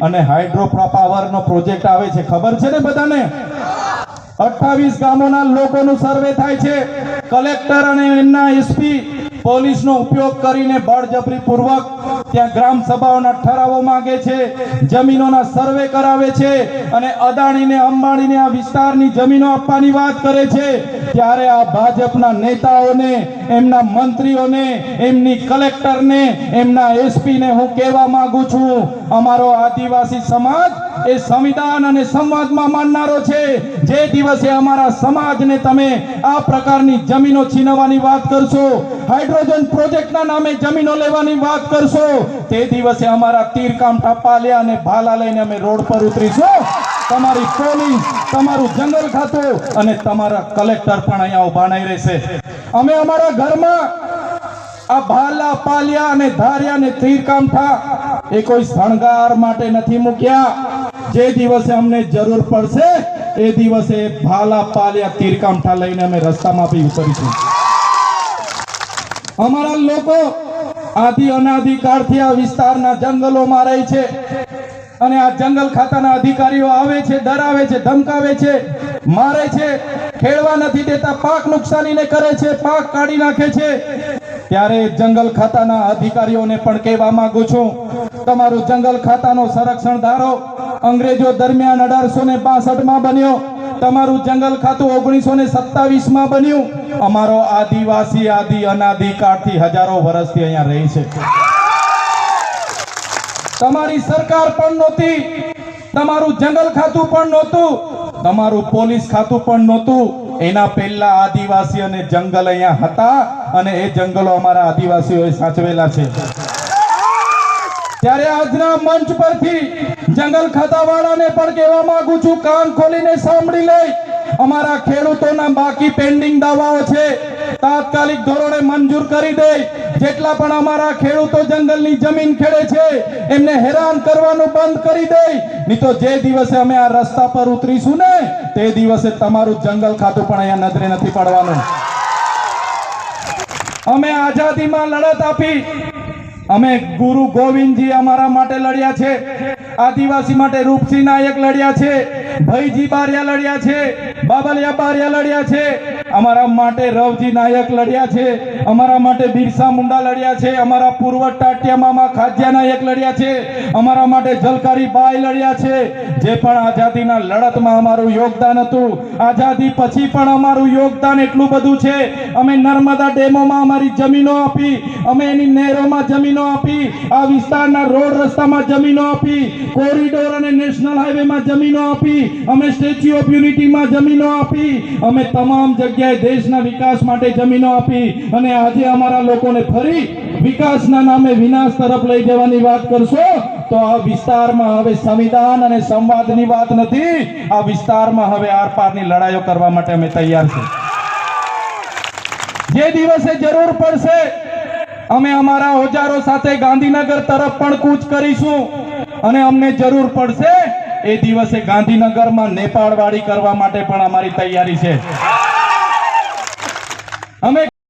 અને હાઇડ્રો પાવરનો પ્રોજેક્ટ આવે છે, ખબર છે ને બધાને? 28 ગામોના લોકોનું સર્વે થાય છે. કલેક્ટર અને એમના એસપી પોલીસનો ઉપયોગ કરીને બળજબરીપૂર્વક ત્યાં ગ્રામ સભાઓના ઠરાવો માંગે છે, જમીનોના સર્વે કરાવે છે અને અદાણીને અંબાણીને આ વિસ્તારની જમીનો આપવાની વાત કરે છે. ત્યારે આ ભાજપના નેતાઓને, એમના મંત્રીઓને, એમની કલેક્ટરને, એમના એસપીને હું કહેવા માંગુ છું, અમારો આદિવાસી સમાજ એ સંવિધાન અને સંવાદમાં માનનારો છે. જે દિવસે અમારા સમાજને તમે આ પ્રકારની જમીનો છીનવવાની વાત કરશો, હાઇડ્રોજન પ્રોજેક્ટના નામે જમીનો લેવાની વાત કરશો, તે દિવસે અમારા તીરકામઠા, પાલિયા અને ભાલા લઈને અમે રોડ પર ઉતરીશું. તમારી પોલીસ, તમારું જંગલ ખાતું અને તમારા કલેક્ટર પણ અહીંયા ઉભા નહીં રહેશે. અમે અમારા ઘરમાં આ ભાલા, પાલિયા અને ધારિયા અને તીરકામઠા એ કોઈ શણગાર માટે નથી મૂક્યા. જે દિવસે અમને જરૂર પડશે એ દિવસે ભાલા, પાલિયા, તીરકામઠા લઈને અમે રસ્તામાં બી ઉતરીશું. અમારા લોકો આદિ અનાદિકાળથી આ વિસ્તારના જંગલોમાં રહે છે અને આ જંગલ ખાતાના અધિકારીઓ આવે છે, ડરાવે છે, ધમકાવે છે, મારે છે, ખેડવા નથી દેતા, પાક નુકસાનીને કરે છે, પાક કાઢી નાખે છે. ત્યારે જંગલ ખાતાના અધિકારીઓને પણ કહેવા માંગુ છું, તમારું જંગલ ખાતાનો સંરક્ષણ ધારો અંગ્રેજો દરમિયાન 1862માં બન્યો, તમારું જંગલ ખાતું 1927માં બન્યું. અમારો આદિવાસી આદિ અનાદિકાળથી હજારો વર્ષથી અહીંયા રહી છે. તમારી સરકાર પણ નહોતી, તમારું જંગલ ખાતું પણ નહોતું, તમારું પોલીસ ખાતું પણ નહોતું. એના પહેલા આદિવાસી અને જંગલ અહીંયા હતા અને એ જંગલો અમારા આદિવાસીઓએ સાચવેલા છે. ત્યારે આજના મંચ પરથી જંગલ ખાતાવાળાને પણ કહેવા માંગુ છું, કાન ખોલીને સાંભળી લે. અમારા ખેડૂતોના બાકી પેન્ડિંગ દાવાઓ છે, તાત્કાલિક ધોરણે મંજૂર કરી દે. જેટલા પણ અમારા ખેડૂતો જંગલની જમીન ખેડે છે એમને હેરાન કરવાનું બંધ કરી દે. નહીં તો જે દિવસે અમે આ રસ્તા પર ઉતરીશું ને તે દિવસે તમારું જંગલ ખાતું પણ અહીંયા નજરે નથી પડવાનું. અમે આઝાદીમાં લડત આપી, અમે ગુરુ ગોવિંદજી અમારા માટે લડ્યા છે, આદિવાસી માટે રૂપસિંહ નાયક લડ્યા છે, ભૈજી બારિયા લડ્યા છે, બાબલિયા બારિયા લડ્યા છે, અમારા માટે રવજી નાયક લડ્યા છે, અમારા માટે બિરસા મુંડા લડ્યા છે, અમારા પૂર્વ ટાટિયા મામા ખાજ્યા નાયક લડ્યા છે, અમારા માટે જલકારી બાઈ લડ્યા છે. જે પણ આઝાદીના લડતમાં અમારું યોગદાન હતું, આઝાદી પછી પણ અમારું યોગદાન એટલું બધું છે. અમે નર્મદા ડેમોમાં અમારી જમીનો આપી, અમે એની નહેરોમાં જમીનો આપી, આ વિસ્તારના રોડ રસ્તામાં જમીનો આપી, કોરિડોર અને નેશનલ હાઈવેમાં જમીનો આપી, અમે સ્ટેચ્યુ ઓફ યુનિટીમાં જમીનો આપી, અમે તમામ જગ્યાએ દેશના વિકાસ માટે જમીનો આપી. અને આજે અમારા લોકોને ફરી વિકાસના નામે વિનાશ તરફ લઈ જવાની વાત કરશો તો આ વિસ્તારમાં હવે સંવિધાન અને સંવાદની વાત નથી, આ વિસ્તારમાં હવે આરપારની લડાઈઓ કરવા માટે અમે તૈયાર છે. જે દિવસે જરૂર પડશે અમે અમારા ઓજારો સાથે ગાંધીનગર તરફ પણ કૂચ કરીશું અને અમને જરૂર પડશે એ દિવસે ગાંધીનગરમાં નેપાળવાડી કરવા માટે પણ અમારી તૈયારી છે. અમે